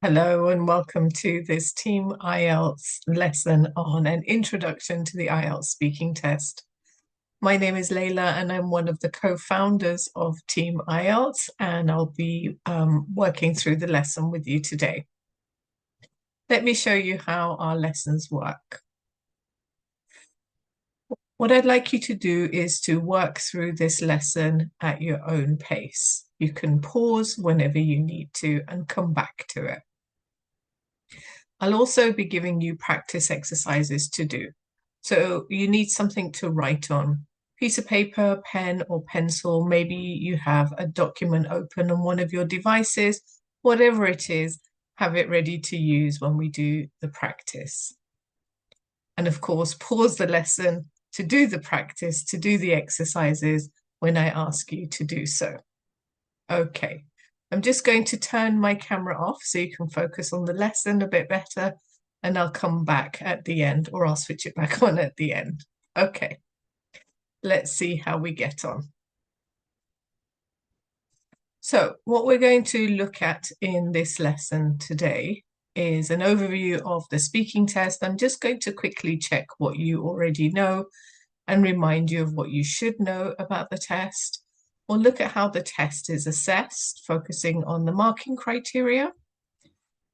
Hello and welcome to this Team IELTS lesson on an introduction to the IELTS speaking test. My name is Layla and I'm one of the co-founders of Team IELTS, and I'll be working through the lesson with you today. Let me show you how our lessons work. What I'd like you to do is to work through this lesson at your own pace. You can pause whenever you need to and come back to it. I'll also be giving you practice exercises to do. So you need something to write on. Piece of paper, pen or pencil. Maybe you have a document open on one of your devices. Whatever it is, have it ready to use when we do the practice. And of course, pause the lesson to do the practice, to do the exercises when I ask you to do so. Okay. I'm just going to turn my camera off so you can focus on the lesson a bit better, and I'll come back at the end, or I'll switch it back on at the end. Okay, let's see how we get on. So what we're going to look at in this lesson today is an overview of the speaking test. I'm just going to quickly check what you already know and remind you of what you should know about the test. We'll look at how the test is assessed, focusing on the marking criteria.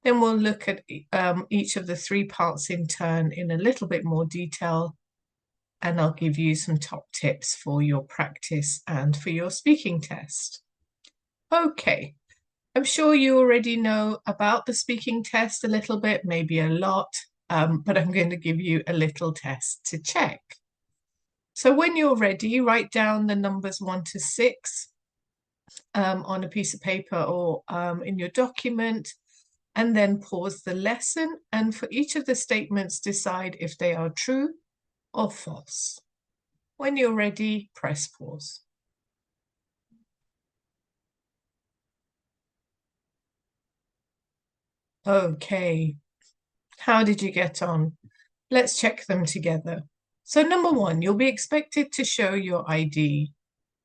Then we'll look at each of the three parts in turn in a little bit more detail, and I'll give you some top tips for your practice and for your speaking test. Okay, I'm sure you already know about the speaking test a little bit, maybe a lot, but I'm going to give you a little test to check. So when you're ready, write down the numbers 1 to 6 on a piece of paper or in your document, and then pause the lesson. And for each of the statements, decide if they are true or false. When you're ready, press pause. Okay, how did you get on? Let's check them together. So number 1, you'll be expected to show your ID.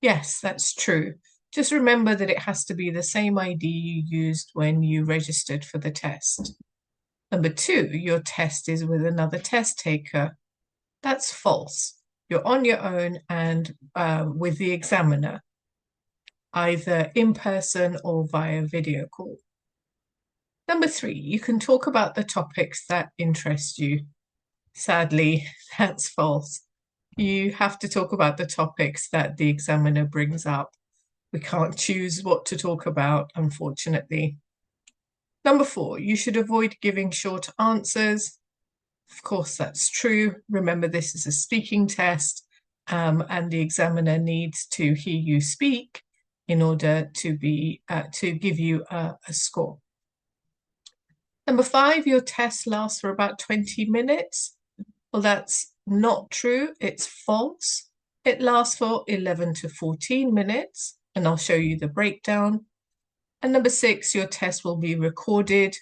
Yes, that's true. Just remember that it has to be the same ID you used when you registered for the test. Number 2, your test is with another test taker. That's false. You're on your own and with the examiner, either in person or via video call. Number 3, you can talk about the topics that interest you. Sadly, that's false. You have to talk about the topics that the examiner brings up. We can't choose what to talk about, unfortunately. Number 4, you should avoid giving short answers. Of course, that's true. Remember, this is a speaking test, and the examiner needs to hear you speak in order to give you a score. Number 5, your test lasts for about 20 minutes. Well, that's not true. It's false. It lasts for 11 to 14 minutes, and I'll show you the breakdown. And number 6, your test will be recorded.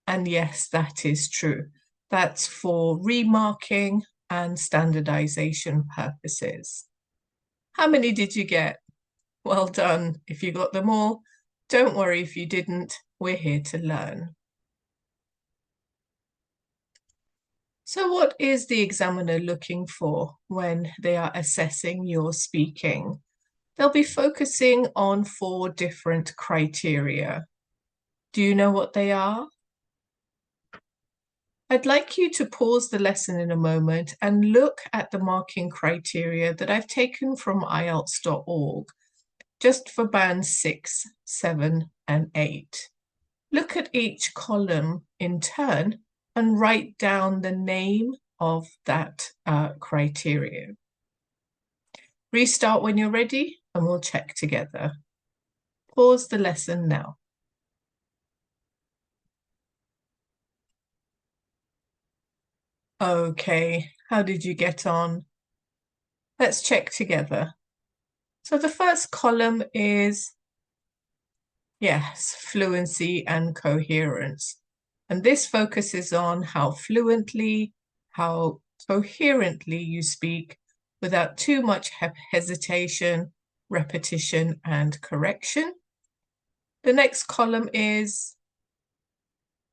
And yes, that is true. That's for remarking and standardization purposes. How many did you get? Well done if you got them all. Don't worry if you didn't. We're here to learn. So what is the examiner looking for when they are assessing your speaking? They'll be focusing on 4 different criteria. Do you know what they are? I'd like you to pause the lesson in a moment and look at the marking criteria that I've taken from IELTS.org, just for bands 6, 7, and 8. Look at each column in turn and write down the name of that criteria. Restart when you're ready and we'll check together. Pause the lesson now. Okay, how did you get on? Let's check together. So the first column is, yes, fluency and coherence. And this focuses on how fluently, how coherently you speak without too much hesitation, repetition, and correction. The next column is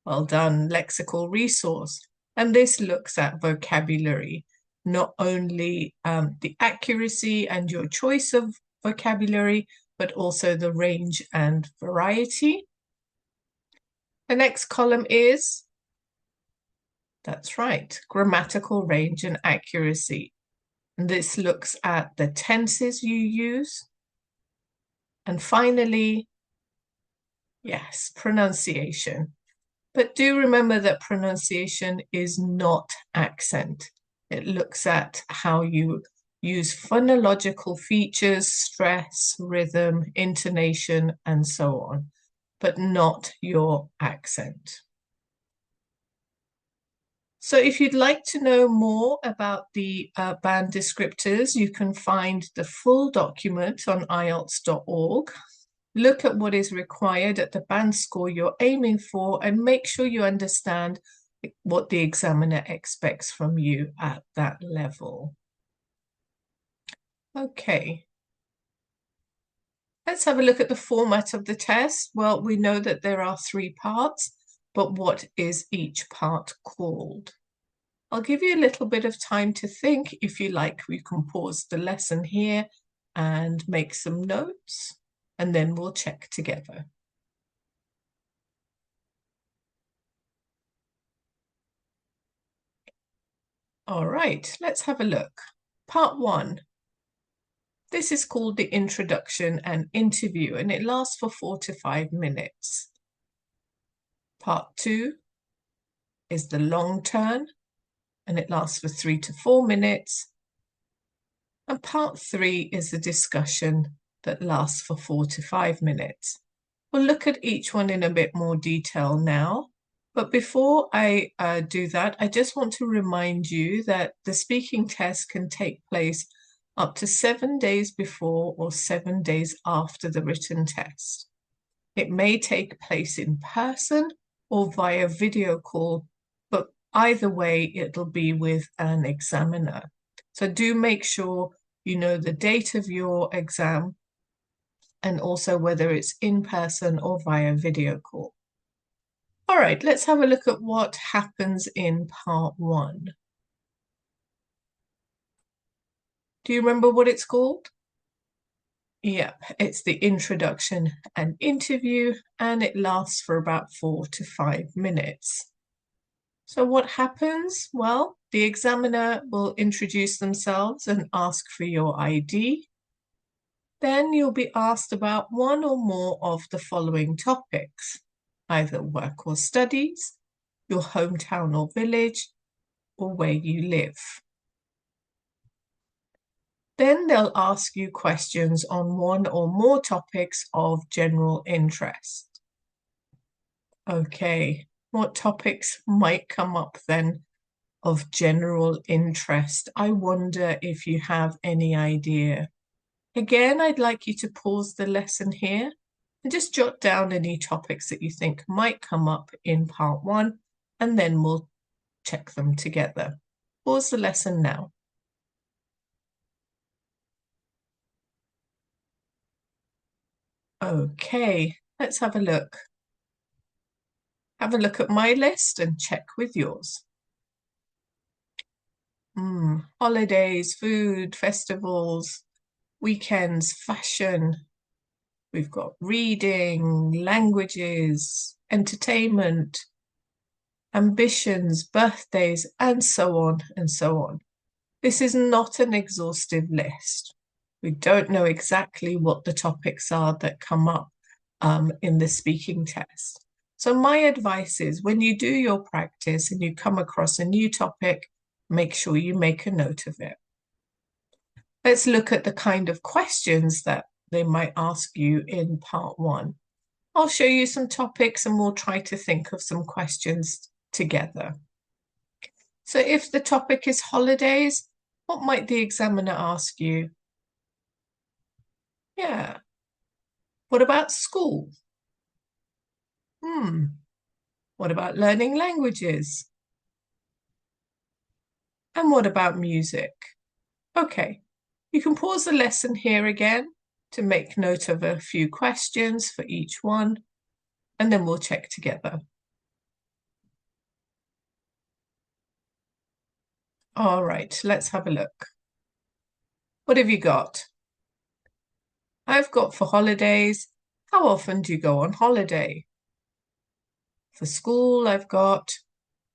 Well done, lexical resource. And this looks at vocabulary, not only the accuracy and your choice of vocabulary, but also the range and variety. The next column is, that's right, grammatical range and accuracy. And this looks at the tenses you use. And finally, yes, pronunciation. But do remember that pronunciation is not accent. It looks at how you use phonological features, stress, rhythm, intonation, and so on, but not your accent. So if you'd like to know more about the band descriptors, you can find the full document on IELTS.org. Look at what is required at the band score you're aiming for and make sure you understand what the examiner expects from you at that level. Okay. Let's have a look at the format of the test. Well, we know that there are 3 parts, but what is each part called? I'll give you a little bit of time to think. If you like, we can pause the lesson here and make some notes, and then we'll check together. All right, let's have a look. Part 1. This is called the introduction and interview, and it lasts for 4 to 5 minutes. Part 2 is the long turn, and it lasts for 3 to 4 minutes. And part 3 is the discussion that lasts for 4 to 5 minutes. We'll look at each one in a bit more detail now. But before I do that, I just want to remind you that the speaking test can take place up to 7 days before or 7 days after the written test. It may take place in person or via video call, but either way, it'll be with an examiner. So do make sure you know the date of your exam and also whether it's in person or via video call. All right, let's have a look at what happens in part 1. Do you remember what it's called? Yep, it's the introduction and interview, and it lasts for about 4 to 5 minutes. So what happens? Well, the examiner will introduce themselves and ask for your ID. Then you'll be asked about one or more of the following topics, either work or studies, your hometown or village, or where you live. Then they'll ask you questions on one or more topics of general interest. Okay, what topics might come up then of general interest? I wonder if you have any idea. Again, I'd like you to pause the lesson here and just jot down any topics that you think might come up in part 1, and then we'll check them together. Pause the lesson now. Okay, let's have a look. Have a look at my list and check with yours. Holidays, food, festivals, weekends, fashion. We've got reading, languages, entertainment, ambitions, birthdays, and so on and so on. This is not an exhaustive list. We don't know exactly what the topics are that come up in the speaking test. So my advice is when you do your practice and you come across a new topic, make sure you make a note of it. Let's look at the kind of questions that they might ask you in part 1. I'll show you some topics and we'll try to think of some questions together. So if the topic is holidays, what might the examiner ask you? Yeah. What about school? What about learning languages? And what about music? Okay, you can pause the lesson here again to make note of a few questions for each one, and then we'll check together. All right, let's have a look. What have you got? I've got for holidays. How often do you go on holiday? For school, I've got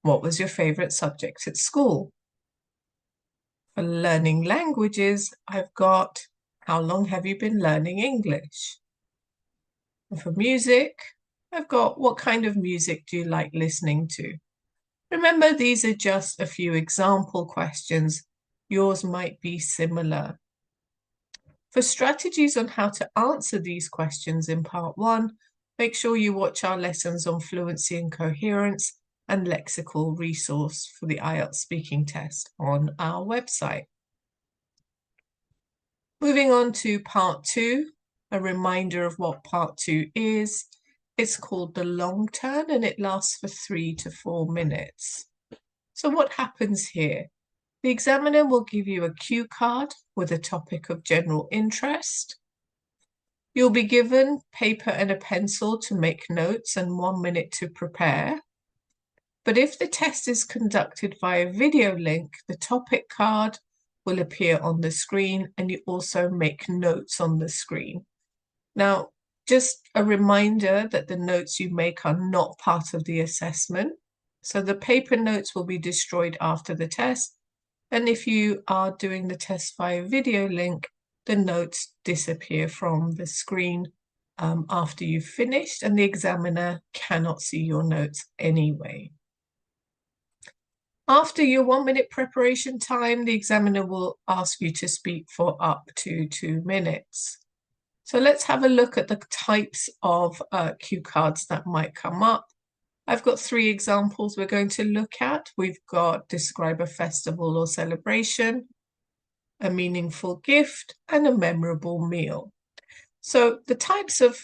what was your favorite subject at school? For learning languages, I've got how long have you been learning English? And for music, I've got what kind of music do you like listening to? Remember, these are just a few example questions. Yours might be similar. For strategies on how to answer these questions in part 1, make sure you watch our lessons on fluency and coherence and lexical resource for the IELTS speaking test on our website. Moving on to part 2, a reminder of what part 2 is. It's called the long turn and it lasts for 3 to 4 minutes. So what happens here? The examiner will give you a cue card with a topic of general interest. You'll be given paper and a pencil to make notes and 1 minute to prepare. But if the test is conducted via video link, the topic card will appear on the screen and you also make notes on the screen. Now, just a reminder that the notes you make are not part of the assessment. So the paper notes will be destroyed after the test. And if you are doing the test via video link, the notes disappear from the screen after you've finished, and the examiner cannot see your notes anyway. After your 1 minute preparation time, the examiner will ask you to speak for up to 2 minutes. So let's have a look at the types of cue cards that might come up. I've got 3 examples we're going to look at. We've got describe a festival or celebration, a meaningful gift, and a memorable meal. So the types of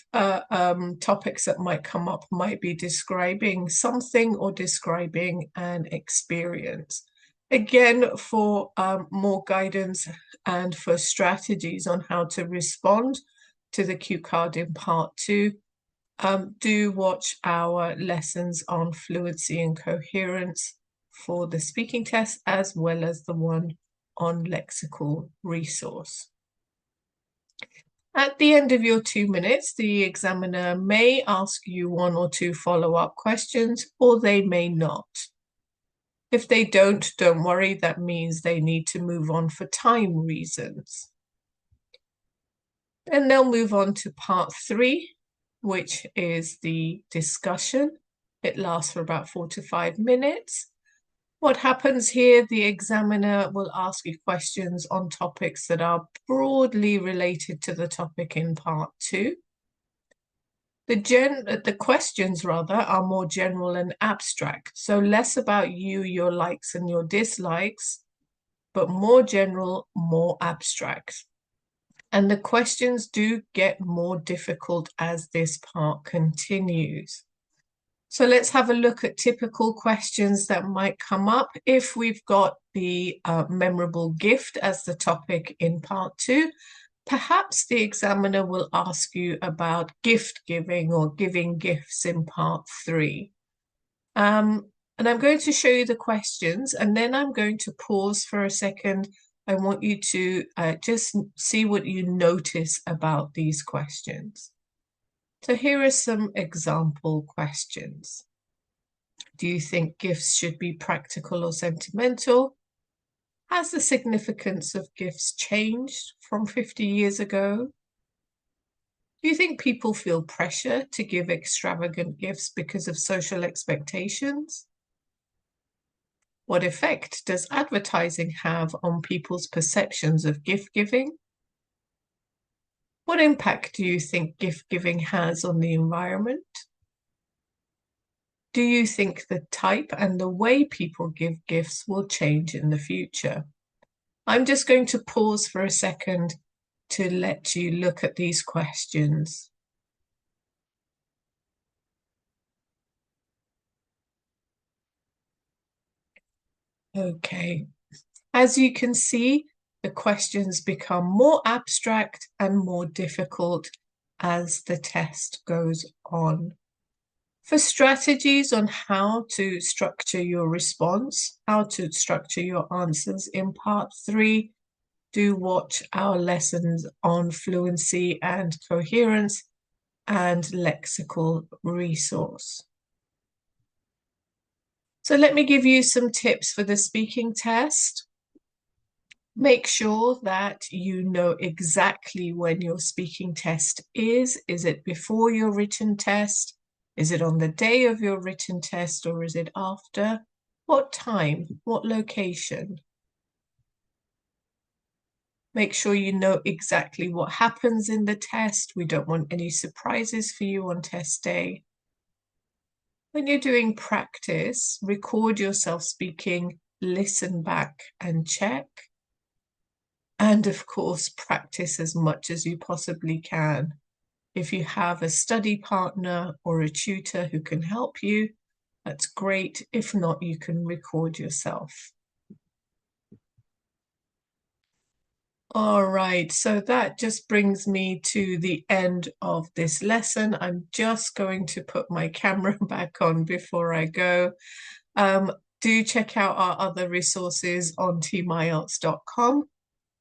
topics that might come up might be describing something or describing an experience. Again, for more guidance and for strategies on how to respond to the cue card in part 2, do watch our lessons on fluency and coherence for the speaking test, as well as the one on lexical resource. At the end of your 2 minutes, the examiner may ask you 1 or 2 follow-up questions, or they may not. If they don't worry, that means they need to move on for time reasons. And they'll move on to part 3, which is the discussion. It lasts for about 4 to 5 minutes. What happens here, the examiner will ask you questions on topics that are broadly related to the topic in part 2. The questions, rather, are more general and abstract, so less about you, your likes and your dislikes, but more general, more abstract. And the questions do get more difficult as this part continues. So let's have a look at typical questions that might come up. If we've got the memorable gift as the topic in part 2, perhaps the examiner will ask you about gift giving or giving gifts in part 3. And I'm going to show you the questions, and then I'm going to pause for a second. I want you to just see what you notice about these questions. So here are some example questions. Do you think gifts should be practical or sentimental? Has the significance of gifts changed from 50 years ago? Do you think people feel pressure to give extravagant gifts because of social expectations? What effect does advertising have on people's perceptions of gift giving? What impact do you think gift giving has on the environment? Do you think the type and the way people give gifts will change in the future? I'm just going to pause for a second to let you look at these questions. Okay, as you can see, the questions become more abstract and more difficult as the test goes on. For strategies on how to structure your response, how to structure your answers in part 3, do watch our lessons on fluency and coherence and lexical resource. So let me give you some tips for the speaking test. Make sure that you know exactly when your speaking test is. Is it before your written test? Is it on the day of your written test, or is it after? What time? What location? Make sure you know exactly what happens in the test. We don't want any surprises for you on test day. When you're doing practice, record yourself speaking, listen back and check. And of course, practice as much as you possibly can. If you have a study partner or a tutor who can help you, that's great. If not, you can record yourself. All right, so that just brings me to the end of this lesson. I'm just going to put my camera back on before I go. Do check out our other resources on teamielts.com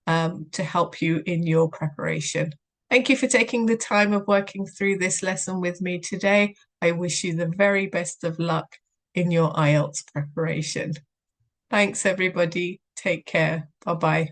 to help you in your preparation. Thank you for taking the time of working through this lesson with me today. I wish you the very best of luck in your IELTS preparation. Thanks, everybody. Take care. Bye-bye.